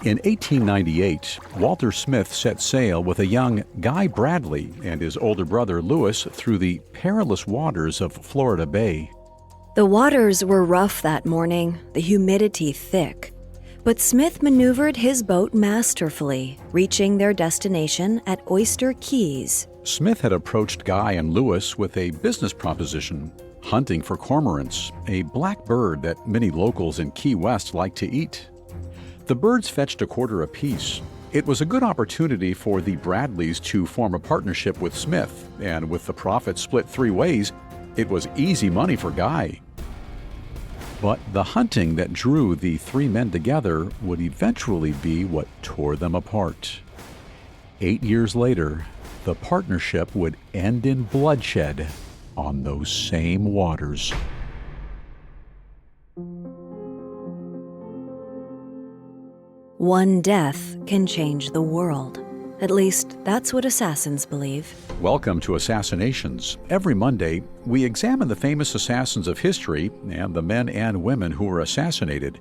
In 1898, Walter Smith set sail with a young Guy Bradley and his older brother Lewis through the perilous waters of Florida Bay. The waters were rough that morning, the humidity thick. But Smith maneuvered his boat masterfully, reaching their destination at Oyster Keys. Smith had approached Guy and Lewis with a business proposition, hunting for cormorants, a black bird that many locals in Key West like to eat. The birds fetched $0.25 apiece. It was a good opportunity for the Bradleys to form a partnership with Smith, and with the profits split 3 ways, it was easy money for Guy. But the hunting that drew the 3 men together would eventually be what tore them apart. 8 years later, the partnership would end in bloodshed on those same waters. One death can change the world. At least, that's what assassins believe. Welcome to Assassinations. Every Monday, we examine the famous assassins of history and the men and women who were assassinated.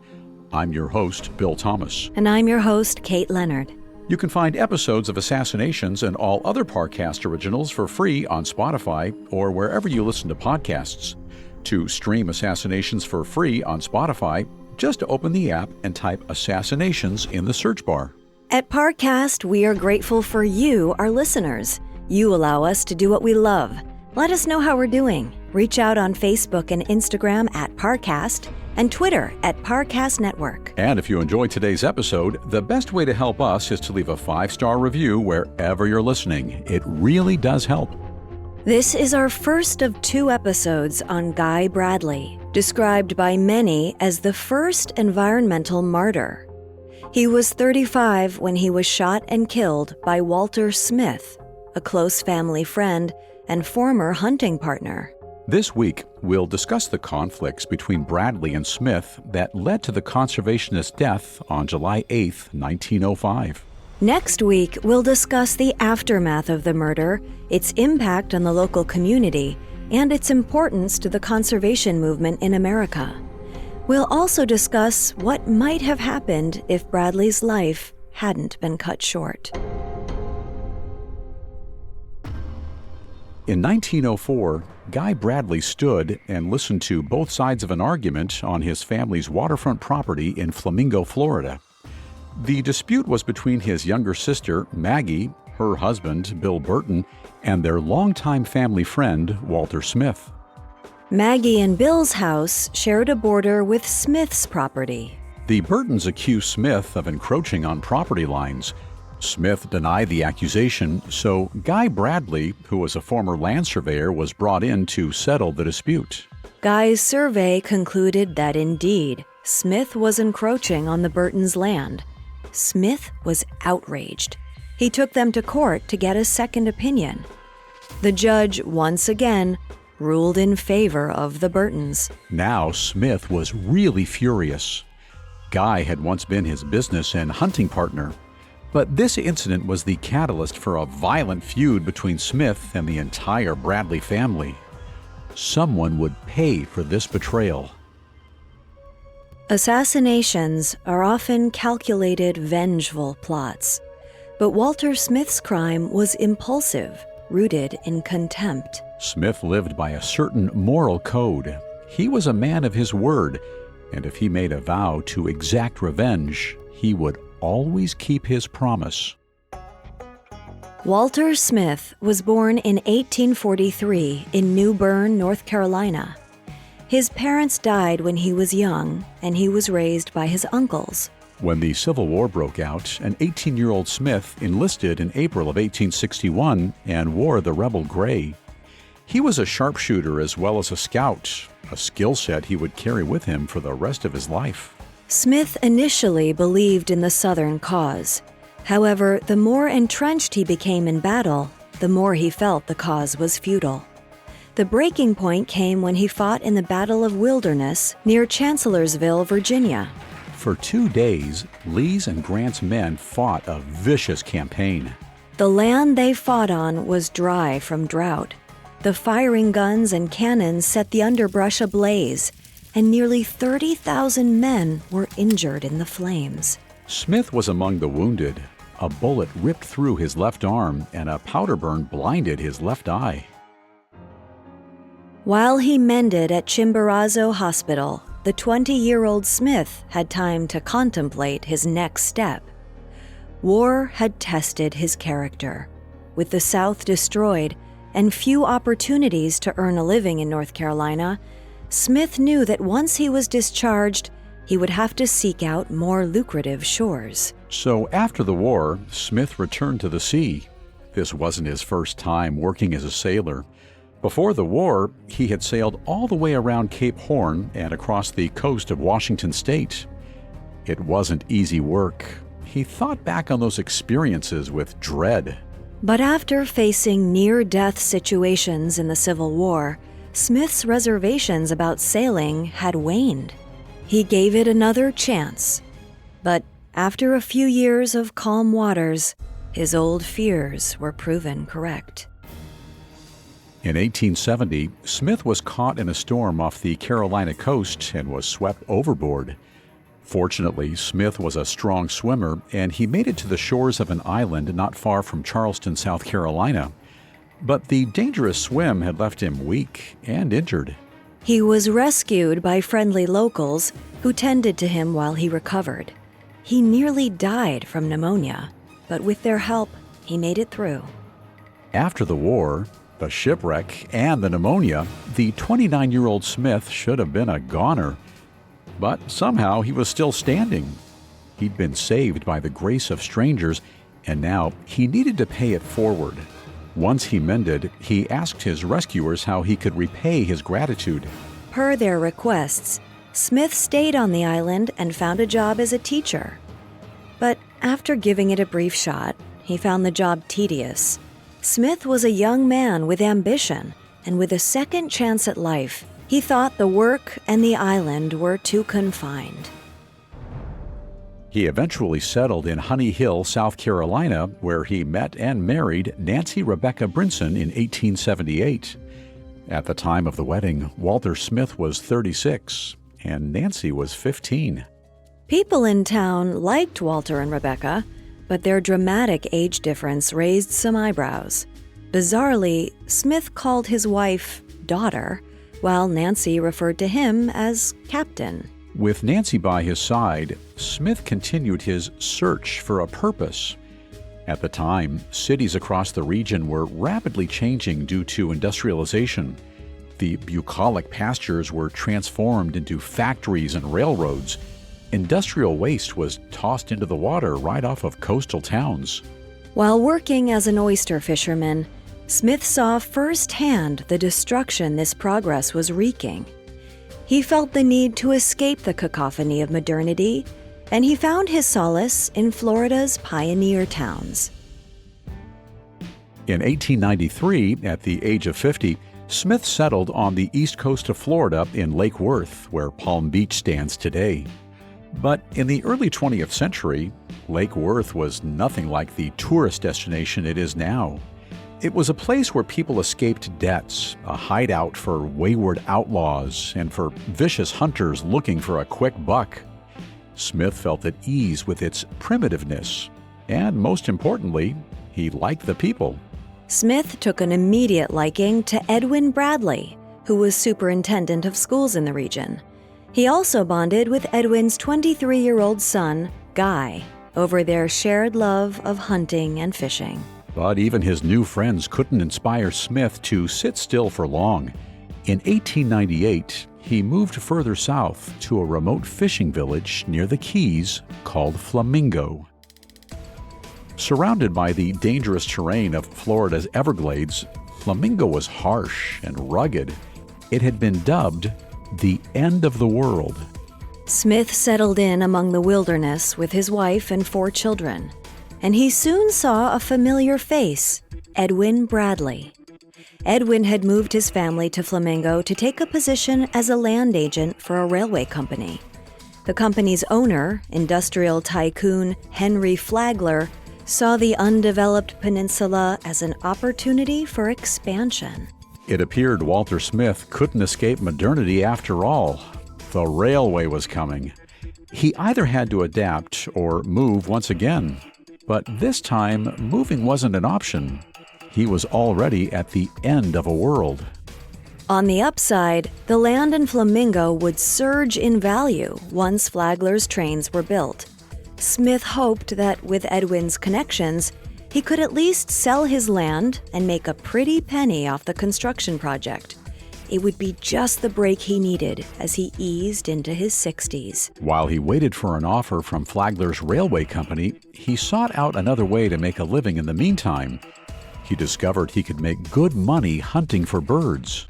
I'm your host, Bill Thomas. And I'm your host, Kate Leonard. You can find episodes of Assassinations and all other Parcast originals for free on Spotify or wherever you listen to podcasts. To stream Assassinations for free on Spotify, just open the app and type Assassinations in the search bar. At Parcast, we are grateful for you, our listeners. You allow us to do what we love. Let us know how we're doing. Reach out on Facebook and Instagram at Parcast and Twitter at Parcast Network. And if you enjoyed today's episode, the best way to help us is to leave a 5-star review wherever you're listening. It really does help. This is our first of 2 episodes on Guy Bradley, described by many as the first environmental martyr. He was 35 when he was shot and killed by Walter Smith, a close family friend and former hunting partner. This week, we'll discuss the conflicts between Bradley and Smith that led to the conservationist death on July 8, 1905. Next week, we'll discuss the aftermath of the murder, its impact on the local community, and its importance to the conservation movement in America. We'll also discuss what might have happened if Bradley's life hadn't been cut short. In 1904, Guy Bradley stood and listened to both sides of an argument on his family's waterfront property in Flamingo, Florida. The dispute was between his younger sister, Maggie, her husband, Bill Burton, and their longtime family friend, Walter Smith. Maggie and Bill's house shared a border with Smith's property. The Burtons accused Smith of encroaching on property lines. Smith denied the accusation, so Guy Bradley, who was a former land surveyor, was brought in to settle the dispute. Guy's survey concluded that indeed, Smith was encroaching on the Burtons' land. Smith was outraged. He took them to court to get a second opinion. The judge, once again, ruled in favor of the Burtons. Now Smith was really furious. Guy had once been his business and hunting partner. But this incident was the catalyst for a violent feud between Smith and the entire Bradley family. Someone would pay for this betrayal. Assassinations are often calculated, vengeful plots. But Walter Smith's crime was impulsive, rooted in contempt. Smith lived by a certain moral code. He was a man of his word, and if he made a vow to exact revenge, he would always keep his promise. Walter Smith was born in 1843 in New Bern, North Carolina. His parents died when he was young, and he was raised by his uncles. When the Civil War broke out, an 18-year-old Smith enlisted in April of 1861 and wore the rebel gray. He was a sharpshooter as well as a scout, a skill set he would carry with him for the rest of his life. Smith initially believed in the Southern cause. However, the more entrenched he became in battle, the more he felt the cause was futile. The breaking point came when he fought in the Battle of Wilderness near Chancellorsville, Virginia. For 2 days, Lee's and Grant's men fought a vicious campaign. The land they fought on was dry from drought. The firing guns and cannons set the underbrush ablaze, and nearly 30,000 men were injured in the flames. Smith was among the wounded. A bullet ripped through his left arm and a powder burn blinded his left eye. While he mended at Chimborazo Hospital, the 20-year-old Smith had time to contemplate his next step. War had tested his character. With the South destroyed and few opportunities to earn a living in North Carolina, Smith knew that once he was discharged, he would have to seek out more lucrative shores. So after the war, Smith returned to the sea. This wasn't his first time working as a sailor. Before the war, he had sailed all the way around Cape Horn and across the coast of Washington state. It wasn't easy work. He thought back on those experiences with dread. But after facing near-death situations in the Civil War, Smith's reservations about sailing had waned. He gave it another chance. But after a few years of calm waters, his old fears were proven correct. In 1870, Smith was caught in a storm off the Carolina coast and was swept overboard. Fortunately, Smith was a strong swimmer, and he made it to the shores of an island not far from Charleston, South Carolina. But the dangerous swim had left him weak and injured. He was rescued by friendly locals who tended to him while he recovered. He nearly died from pneumonia, but with their help, he made it through. After the war, the shipwreck, and the pneumonia, the 29-year-old Smith should have been a goner. But somehow he was still standing. He'd been saved by the grace of strangers, and now he needed to pay it forward. Once he mended, he asked his rescuers how he could repay his gratitude. Per their requests, Smith stayed on the island and found a job as a teacher. But after giving it a brief shot, he found the job tedious. Smith was a young man with ambition, and with a second chance at life, he thought the work and the island were too confined. He eventually settled in Honey Hill, South Carolina, where he met and married Nancy Rebecca Brinson in 1878. At the time of the wedding, Walter Smith was 36, and Nancy was 15. People in town liked Walter and Rebecca, but their dramatic age difference raised some eyebrows. Bizarrely, Smith called his wife daughter, while Nancy referred to him as captain. With Nancy by his side, Smith continued his search for a purpose. At the time, cities across the region were rapidly changing due to industrialization. The bucolic pastures were transformed into factories and railroads. Industrial waste was tossed into the water right off of coastal towns. While working as an oyster fisherman, Smith saw firsthand the destruction this progress was wreaking. He felt the need to escape the cacophony of modernity, and he found his solace in Florida's pioneer towns. In 1893, at the age of 50, Smith settled on the east coast of Florida in Lake Worth, where Palm Beach stands today. But in the early 20th century, Lake Worth was nothing like the tourist destination it is now. It was a place where people escaped debts, a hideout for wayward outlaws, and for vicious hunters looking for a quick buck. Smith felt at ease with its primitiveness, and most importantly, he liked the people. Smith took an immediate liking to Edwin Bradley, who was superintendent of schools in the region. He also bonded with Edwin's 23-year-old son, Guy, over their shared love of hunting and fishing. But even his new friends couldn't inspire Smith to sit still for long. In 1898, he moved further south to a remote fishing village near the Keys called Flamingo. Surrounded by the dangerous terrain of Florida's Everglades, Flamingo was harsh and rugged. It had been dubbed the end of the world. Smith settled in among the wilderness with his wife and 4 children, and he soon saw a familiar face, Edwin Bradley. Edwin had moved his family to Flamingo to take a position as a land agent for a railway company. The company's owner, industrial tycoon Henry Flagler, saw the undeveloped peninsula as an opportunity for expansion. It appeared Walter Smith couldn't escape modernity after all. The railway was coming. He either had to adapt or move once again. But this time, moving wasn't an option. He was already at the end of a world. On the upside, the land in Flamingo would surge in value once Flagler's trains were built. Smith hoped that with Edwin's connections, he could at least sell his land and make a pretty penny off the construction project. It would be just the break he needed as he eased into his 60s. While he waited for an offer from Flagler's railway company, he sought out another way to make a living in the meantime. He discovered he could make good money hunting for birds.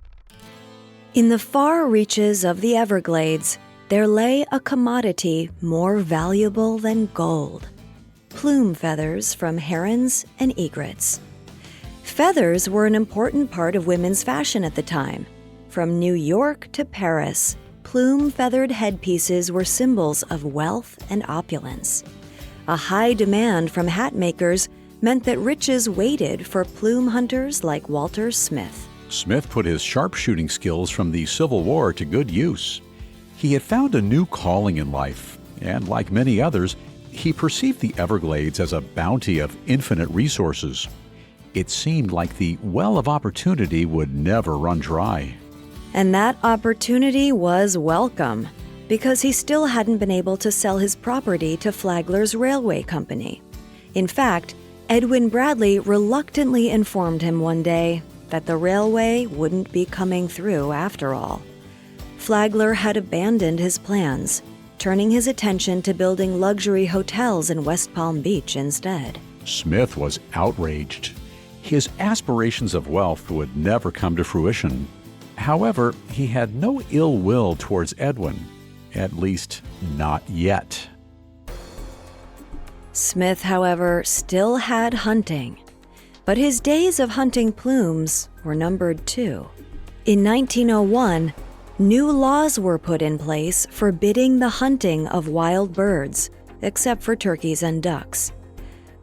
In the far reaches of the Everglades, there lay a commodity more valuable than gold: plume feathers from herons and egrets. Feathers were an important part of women's fashion at the time. From New York to Paris, plume-feathered headpieces were symbols of wealth and opulence. A high demand from hat makers meant that riches waited for plume hunters like Walter Smith. Smith put his sharpshooting skills from the Civil War to good use. He had found a new calling in life, and like many others, he perceived the Everglades as a bounty of infinite resources. It seemed like the well of opportunity would never run dry. And that opportunity was welcome, because he still hadn't been able to sell his property to Flagler's railway company. In fact, Edwin Bradley reluctantly informed him one day that the railway wouldn't be coming through after all. Flagler had abandoned his plans, turning his attention to building luxury hotels in West Palm Beach instead. Smith was outraged. His aspirations of wealth would never come to fruition. However, he had no ill will towards Edwin, at least not yet. Smith, however, still had hunting, but his days of hunting plumes were numbered too. In 1901, new laws were put in place forbidding the hunting of wild birds, except for turkeys and ducks.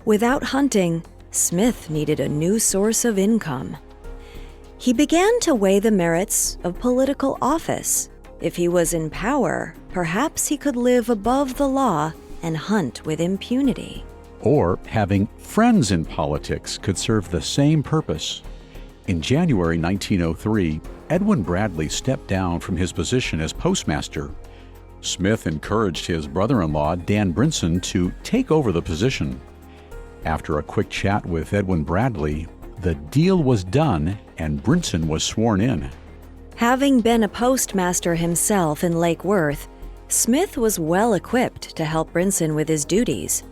Without hunting, Smith needed a new source of income. He began to weigh the merits of political office. If he was in power, perhaps he could live above the law and hunt with impunity. Or having friends in politics could serve the same purpose. In January 1903, Edwin Bradley stepped down from his position as postmaster. Smith encouraged his brother-in-law, Dan Brinson, to take over the position. After a quick chat with Edwin Bradley, the deal was done and Brinson was sworn in. Having been a postmaster himself in Lake Worth, Smith was well equipped to help Brinson with his duties.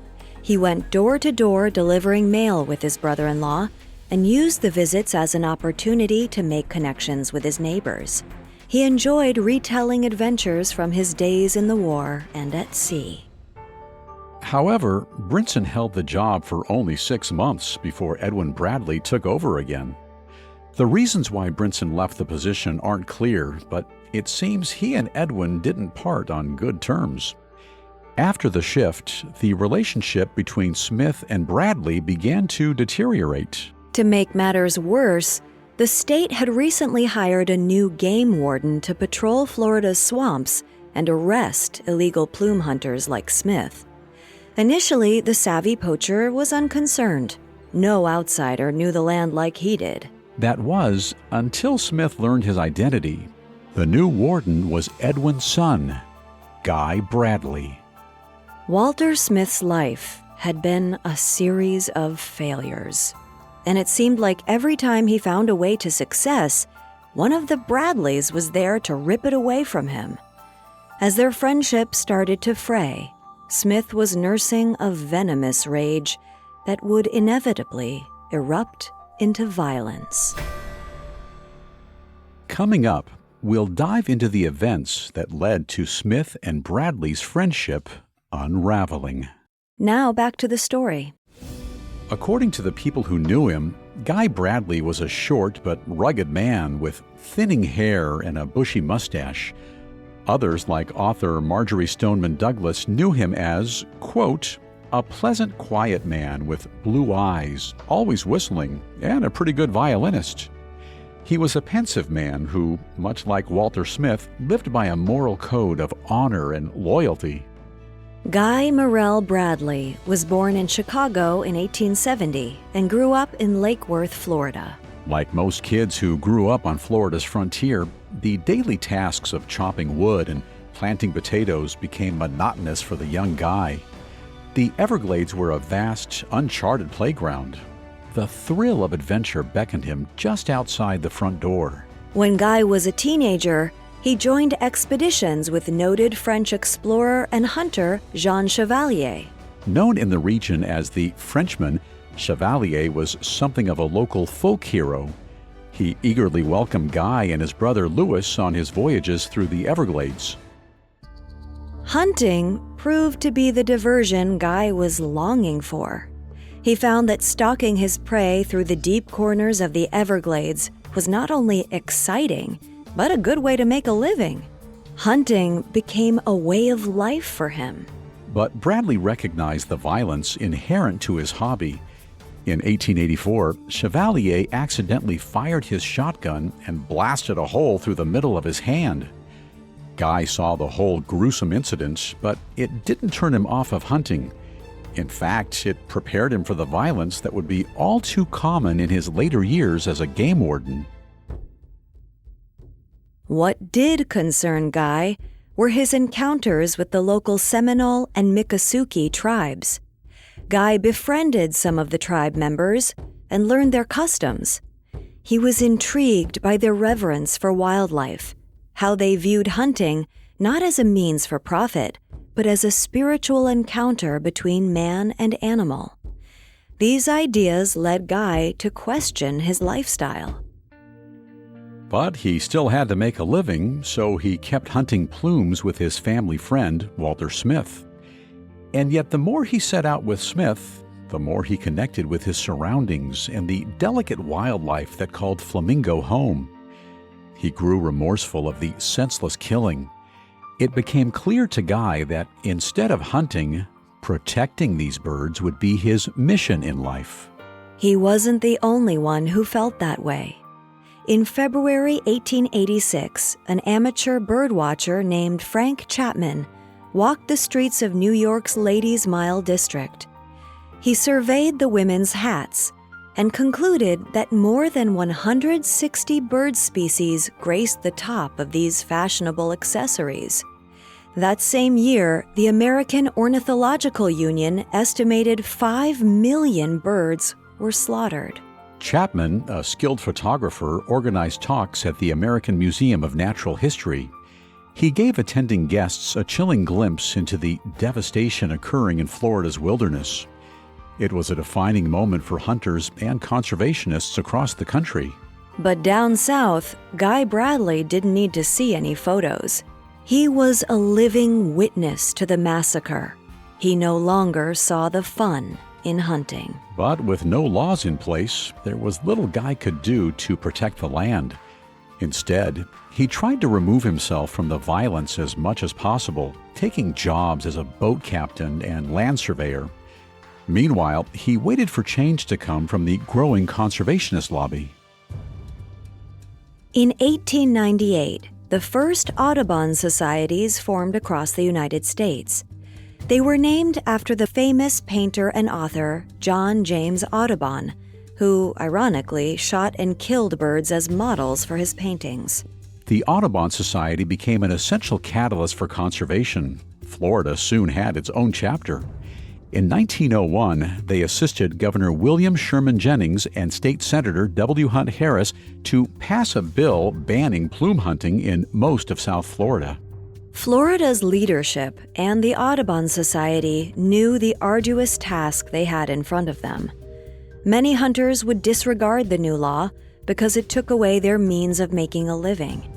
He went door to door delivering mail with his brother-in-law and used the visits as an opportunity to make connections with his neighbors. He enjoyed retelling adventures from his days in the war and at sea. However, Brinson held the job for only 6 months before Edwin Bradley took over again. The reasons why Brinson left the position aren't clear, but it seems he and Edwin didn't part on good terms. After the shift, the relationship between Smith and Bradley began to deteriorate. To make matters worse, the state had recently hired a new game warden to patrol Florida's swamps and arrest illegal plume hunters like Smith. Initially, the savvy poacher was unconcerned. No outsider knew the land like he did. That was until Smith learned his identity. The new warden was Edwin's son, Guy Bradley. Walter Smith's life had been a series of failures, and it seemed like every time he found a way to success, one of the Bradleys was there to rip it away from him. As their friendship started to fray, Smith was nursing a venomous rage that would inevitably erupt into violence. Coming up, we'll dive into the events that led to Smith and Bradley's friendship unraveling. Now back to the story. According to the people who knew him, Guy Bradley was a short but rugged man with thinning hair and a bushy mustache. Others, like author Marjorie Stoneman Douglas, knew him as, quote, a pleasant, quiet man with blue eyes, always whistling, and a pretty good violinist. He was a pensive man who, much like Walter Smith, lived by a moral code of honor and loyalty. Guy Morrell Bradley was born in Chicago in 1870 and grew up in Lake Worth, Florida. Like most kids who grew up on Florida's frontier, the daily tasks of chopping wood and planting potatoes became monotonous for the young Guy. The Everglades were a vast, uncharted playground. The thrill of adventure beckoned him just outside the front door. When Guy was a teenager, he joined expeditions with noted French explorer and hunter Jean Chevalier. Known in the region as the Frenchman, Chevalier was something of a local folk hero. He eagerly welcomed Guy and his brother Louis on his voyages through the Everglades. Hunting proved to be the diversion Guy was longing for. He found that stalking his prey through the deep corners of the Everglades was not only exciting, but a good way to make a living. Hunting became a way of life for him. But Bradley recognized the violence inherent to his hobby. In 1884, Chevalier accidentally fired his shotgun and blasted a hole through the middle of his hand. Guy saw the whole gruesome incident, but it didn't turn him off of hunting. In fact, it prepared him for the violence that would be all too common in his later years as a game warden. What did concern Guy were his encounters with the local Seminole and Miccosukee tribes. Guy befriended some of the tribe members and learned their customs. He was intrigued by their reverence for wildlife, how they viewed hunting not as a means for profit, but as a spiritual encounter between man and animal. These ideas led Guy to question his lifestyle. But he still had to make a living, so he kept hunting plumes with his family friend, Walter Smith. And yet the more he set out with Smith, the more he connected with his surroundings and the delicate wildlife that called Flamingo home. He grew remorseful of the senseless killing. It became clear to Guy that instead of hunting, protecting these birds would be his mission in life. He wasn't the only one who felt that way. In February 1886, an amateur birdwatcher named Frank Chapman walked the streets of New York's Ladies' Mile district. He surveyed the women's hats and concluded that more than 160 bird species graced the top of these fashionable accessories. That same year, the American Ornithological Union estimated 5 million birds were slaughtered. Chapman, a skilled photographer, organized talks at the American Museum of Natural History. He gave attending guests a chilling glimpse into the devastation occurring in Florida's wilderness. It was a defining moment for hunters and conservationists across the country. But down south, Guy Bradley didn't need to see any photos. He was a living witness to the massacre. He no longer saw the fun in hunting. But with no laws in place, there was little Guy could do to protect the land. Instead, he tried to remove himself from the violence as much as possible, taking jobs as a boat captain and land surveyor. Meanwhile, he waited for change to come from the growing conservationist lobby. In 1898, the first Audubon societies formed across the United States. They were named after the famous painter and author John James Audubon, who, ironically, shot and killed birds as models for his paintings. The Audubon Society became an essential catalyst for conservation. Florida soon had its own chapter. In 1901, they assisted Governor William Sherman Jennings and State Senator W. Hunt Harris to pass a bill banning plume hunting in most of South Florida. Florida's leadership and the Audubon Society knew the arduous task they had in front of them. Many hunters would disregard the new law because it took away their means of making a living.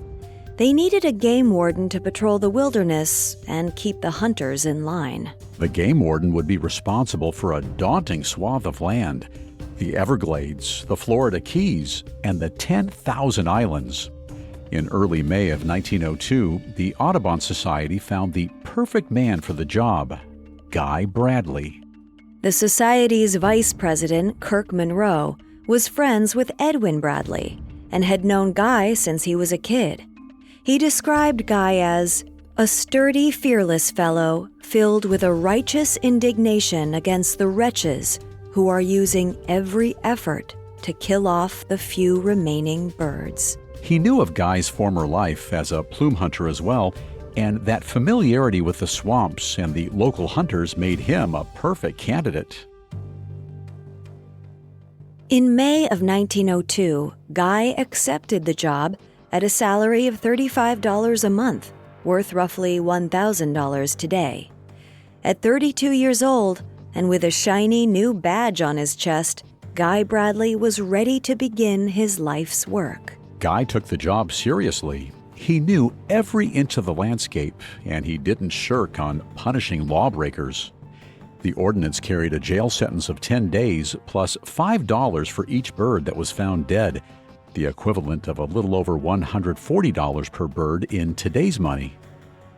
They needed a game warden to patrol the wilderness and keep the hunters in line. The game warden would be responsible for a daunting swath of land: the Everglades, the Florida Keys, and the 10,000 islands. In early May of 1902, the Audubon Society found the perfect man for the job: Guy Bradley. The Society's vice president, Kirk Monroe, was friends with Edwin Bradley and had known Guy since he was a kid. He described Guy as A sturdy, fearless fellow filled with a righteous indignation against the wretches who are using every effort to kill off the few remaining birds. He knew of Guy's former life as a plume hunter as well, and that familiarity with the swamps and the local hunters made him a perfect candidate. In May of 1902, Guy accepted the job at a salary of $35 a month, worth roughly $1,000 today. At 32 years old, and with a shiny new badge on his chest, Guy Bradley was ready to begin his life's work. Guy took the job seriously. He knew every inch of the landscape, and he didn't shirk on punishing lawbreakers. The ordinance carried a jail sentence of 10 days plus $5 for each bird that was found dead, the equivalent of a little over $140 per bird in today's money.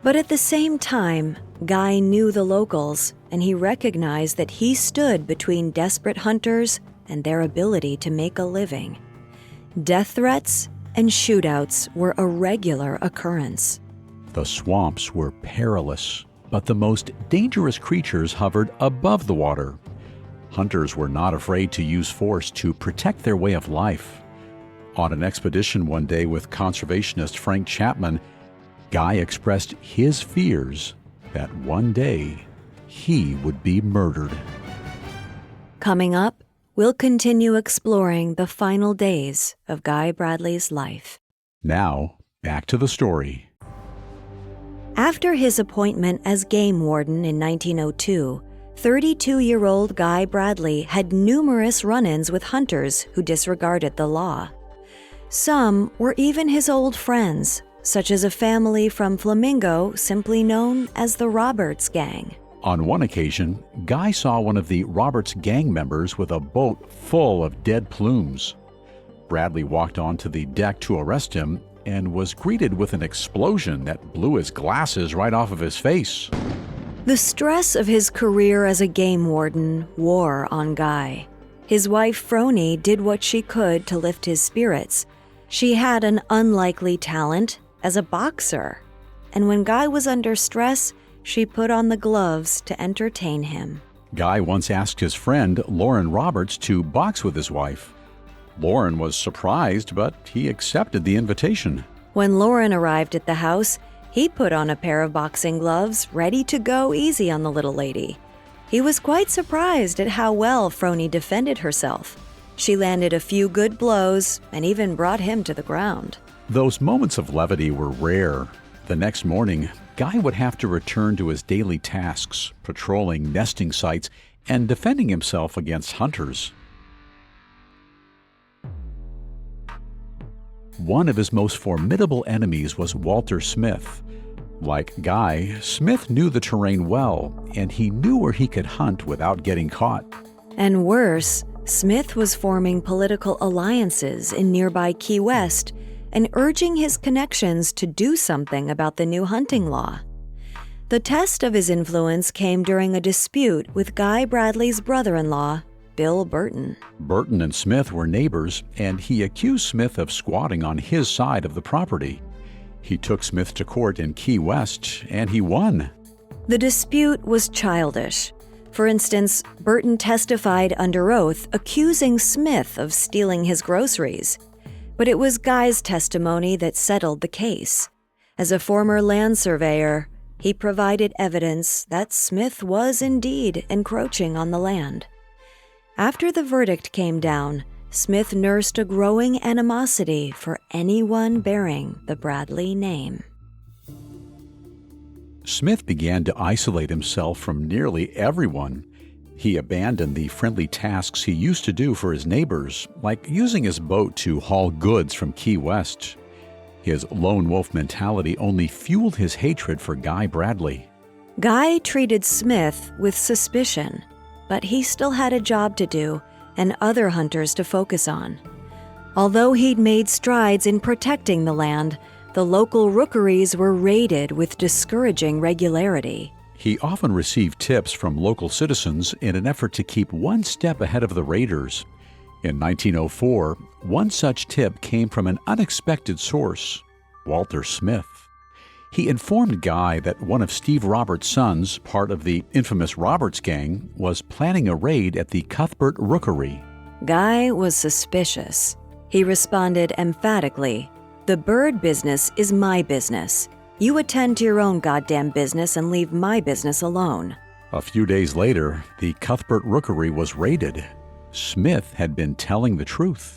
But at the same time, Guy knew the locals, and he recognized that he stood between desperate hunters and their ability to make a living. Death threats and shootouts were a regular occurrence. The swamps were perilous, but the most dangerous creatures hovered above the water. Hunters were not afraid to use force to protect their way of life. On an expedition one day with conservationist Frank Chapman, Guy expressed his fears that one day he would be murdered. Coming up, we'll continue exploring the final days of Guy Bradley's life. Now, back to the story. After his appointment as game warden in 1902, 32-year-old Guy Bradley had numerous run-ins with hunters who disregarded the law. Some were even his old friends, such as a family from Flamingo simply known as the Roberts Gang. On one occasion, Guy saw one of the Roberts gang members with a boat full of dead plumes. Bradley walked onto the deck to arrest him and was greeted with an explosion that blew his glasses right off of his face. The stress of his career as a game warden wore on Guy. His wife, Froni, did what she could to lift his spirits. She had an unlikely talent as a boxer, and when Guy was under stress, she put on the gloves to entertain him. Guy once asked his friend, Lauren Roberts, to box with his wife. Lauren was surprised, but he accepted the invitation. When Lauren arrived at the house, he put on a pair of boxing gloves, ready to go easy on the little lady. He was quite surprised at how well Froni defended herself. She landed a few good blows and even brought him to the ground. Those moments of levity were rare. The next morning, Guy would have to return to his daily tasks, patrolling nesting sites and defending himself against hunters. One of his most formidable enemies was Walter Smith. Like Guy, Smith knew the terrain well, and he knew where he could hunt without getting caught. And worse, Smith was forming political alliances in nearby Key West and urging his connections to do something about the new hunting law. The test of his influence came during a dispute with Guy Bradley's brother-in-law, Bill Burton. Burton and Smith were neighbors, and he accused Smith of squatting on his side of the property. He took Smith to court in Key West, and he won. The dispute was childish. For instance, Burton testified under oath accusing Smith of stealing his groceries. But it was Guy's testimony that settled the case. As a former land surveyor, he provided evidence that Smith was indeed encroaching on the land. After the verdict came down, Smith nursed a growing animosity for anyone bearing the Bradley name. Smith began to isolate himself from nearly everyone. He abandoned the friendly tasks he used to do for his neighbors, like using his boat to haul goods from Key West. His lone wolf mentality only fueled his hatred for Guy Bradley. Guy treated Smith with suspicion, but he still had a job to do and other hunters to focus on. Although he'd made strides in protecting the land, the local rookeries were raided with discouraging regularity. He often received tips from local citizens in an effort to keep one step ahead of the raiders. In 1904, one such tip came from an unexpected source, Walter Smith. He informed Guy that one of Steve Roberts' sons, part of the infamous Roberts gang, was planning a raid at the Cuthbert Rookery. Guy was suspicious. He responded emphatically, "The bird business is my business. You attend to your own goddamn business and leave my business alone." A few days later, the Cuthbert Rookery was raided. Smith had been telling the truth.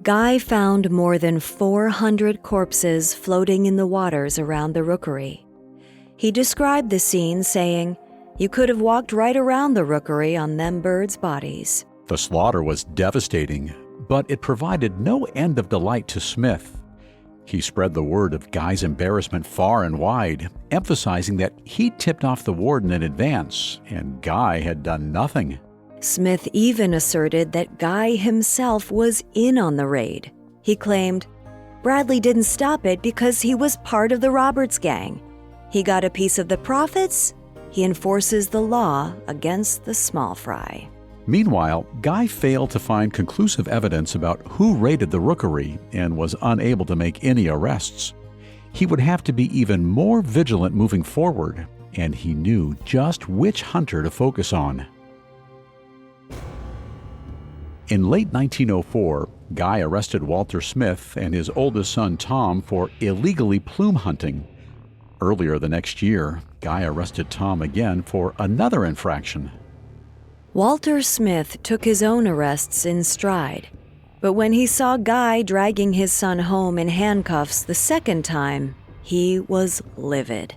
Guy found more than 400 corpses floating in the waters around the rookery. He described the scene saying, "You could have walked right around the rookery on them birds' bodies." The slaughter was devastating, but it provided no end of delight to Smith. He spread the word of Guy's embarrassment far and wide, emphasizing that he tipped off the warden in advance, and Guy had done nothing. Smith even asserted that Guy himself was in on the raid. He claimed, "Bradley didn't stop it because he was part of the Roberts gang. He got a piece of the profits. He enforces the law against the small fry." Meanwhile, Guy failed to find conclusive evidence about who raided the rookery and was unable to make any arrests. He would have to be even more vigilant moving forward, and he knew just which hunter to focus on. In late 1904, Guy arrested Walter Smith and his oldest son Tom for illegally plume hunting. Earlier the next year, Guy arrested Tom again for another infraction. Walter Smith took his own arrests in stride, but when he saw Guy dragging his son home in handcuffs the second time, he was livid.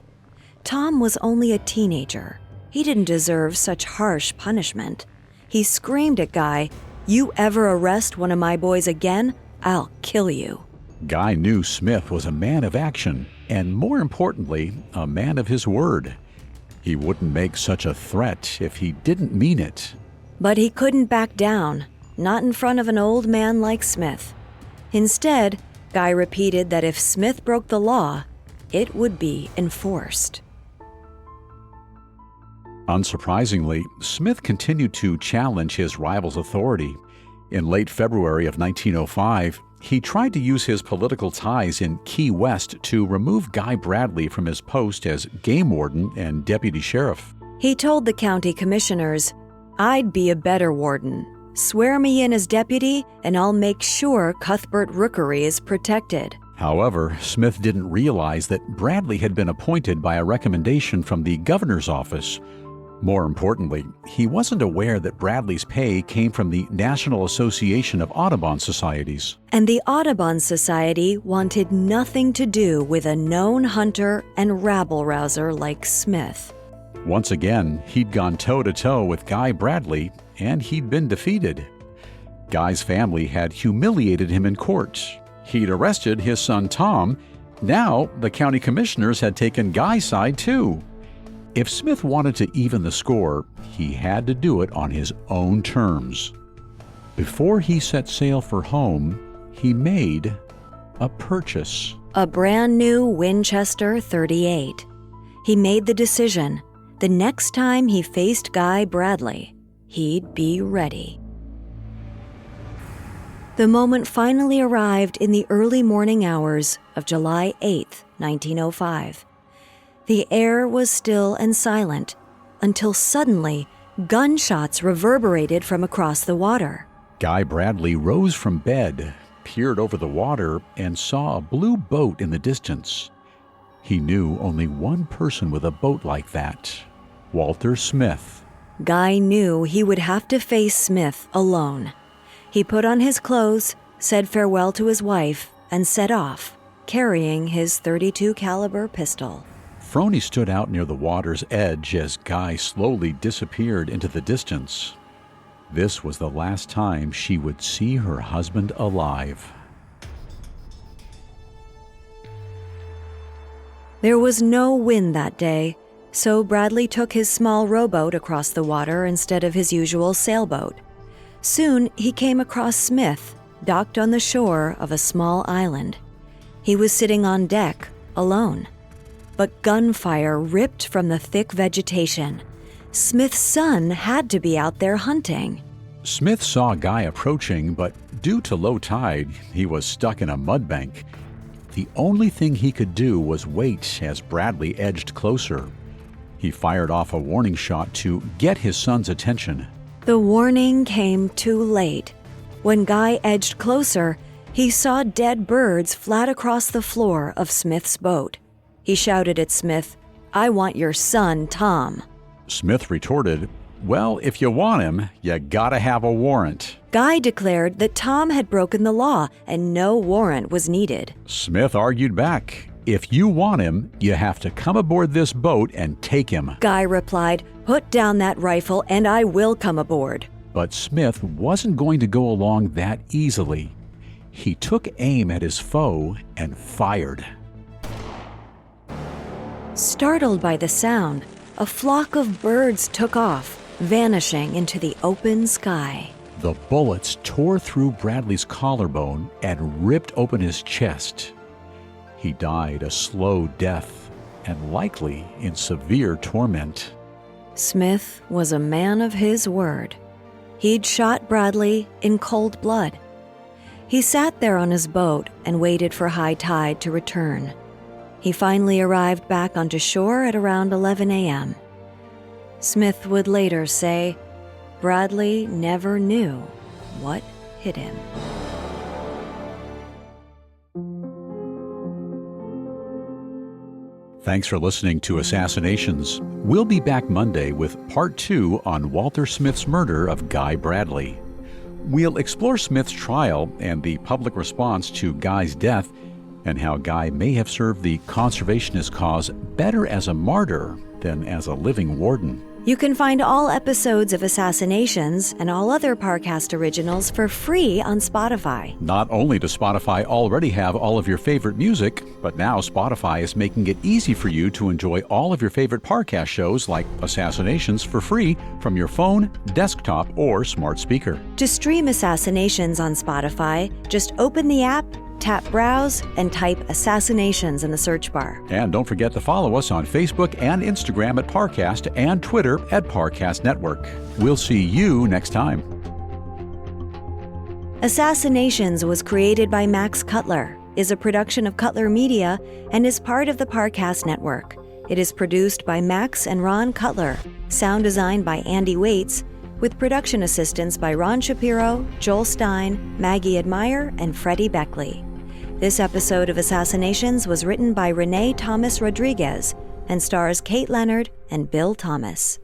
Tom was only a teenager. He didn't deserve such harsh punishment. He screamed at Guy, "You ever arrest one of my boys again, I'll kill you." Guy knew Smith was a man of action, and more importantly, a man of his word. He wouldn't make such a threat if he didn't mean it. But he couldn't back down, not in front of an old man like Smith. Instead, Guy repeated that if Smith broke the law, it would be enforced. Unsurprisingly, Smith continued to challenge his rival's authority. In late February of 1905, he tried to use his political ties in Key West to remove Guy Bradley from his post as game warden and deputy sheriff. He told the county commissioners, "I'd be a better warden. Swear me in as deputy, and I'll make sure Cuthbert Rookery is protected." However, Smith didn't realize that Bradley had been appointed by a recommendation from the governor's office. More importantly, he wasn't aware that Bradley's pay came from the National Association of Audubon Societies. And the Audubon Society wanted nothing to do with a known hunter and rabble-rouser like Smith. Once again, he'd gone toe-to-toe with Guy Bradley, and he'd been defeated. Guy's family had humiliated him in court. He'd arrested his son Tom. Now, the county commissioners had taken Guy's side too. If Smith wanted to even the score, he had to do it on his own terms. Before he set sail for home, he made a purchase. A brand new Winchester .38. He made the decision. The next time he faced Guy Bradley, he'd be ready. The moment finally arrived in the early morning hours of July 8, 1905. The air was still and silent until suddenly gunshots reverberated from across the water. Guy Bradley rose from bed, peered over the water, and saw a blue boat in the distance. He knew only one person with a boat like that, Walter Smith. Guy knew he would have to face Smith alone. He put on his clothes, said farewell to his wife, and set off, carrying his .32 caliber pistol. Phroney stood out near the water's edge as Guy slowly disappeared into the distance. This was the last time she would see her husband alive. There was no wind that day, so Bradley took his small rowboat across the water instead of his usual sailboat. Soon he came across Smith, docked on the shore of a small island. He was sitting on deck, alone. But gunfire ripped from the thick vegetation. Smith's son had to be out there hunting. Smith saw Guy approaching, but due to low tide, he was stuck in a mud bank. The only thing he could do was wait as Bradley edged closer. He fired off a warning shot to get his son's attention. The warning came too late. When Guy edged closer, he saw dead birds flat across the floor of Smith's boat. He shouted at Smith, "I want your son, Tom." Smith retorted, "Well, if you want him, you gotta have a warrant." Guy declared that Tom had broken the law and no warrant was needed. Smith argued back, "If you want him, you have to come aboard this boat and take him." Guy replied, "Put down that rifle and I will come aboard." But Smith wasn't going to go along that easily. He took aim at his foe and fired. Startled by the sound, a flock of birds took off, vanishing into the open sky. The bullets tore through Bradley's collarbone and ripped open his chest. He died a slow death and likely in severe torment. Smith was a man of his word. He'd shot Bradley in cold blood. He sat there on his boat and waited for high tide to return. He finally arrived back onto shore at around 11 a.m. Smith would later say, Bradley never knew what hit him. Thanks for listening to Assassinations. We'll be back Monday with Part 2 on Walter Smith's murder of Guy Bradley. We'll explore Smith's trial and the public response to Guy's death, and how Guy may have served the conservationist cause better as a martyr than as a living warden. You can find all episodes of Assassinations and all other Parcast originals for free on Spotify. Not only does Spotify already have all of your favorite music, but now Spotify is making it easy for you to enjoy all of your favorite Parcast shows like Assassinations for free from your phone, desktop, or smart speaker. To stream Assassinations on Spotify, just open the app, tap Browse, and type Assassinations in the search bar. And don't forget to follow us on Facebook and Instagram at Parcast and Twitter at Parcast Network. We'll see you next time. Assassinations was created by Max Cutler, is a production of Cutler Media, and is part of the Parcast Network. It is produced by Max and Ron Cutler, sound designed by Andy Waits, with production assistance by Ron Shapiro, Joel Stein, Maggie Admire, and Freddie Beckley. This episode of Assassinations was written by Renee Thomas Rodriguez and stars Kate Leonard and Bill Thomas.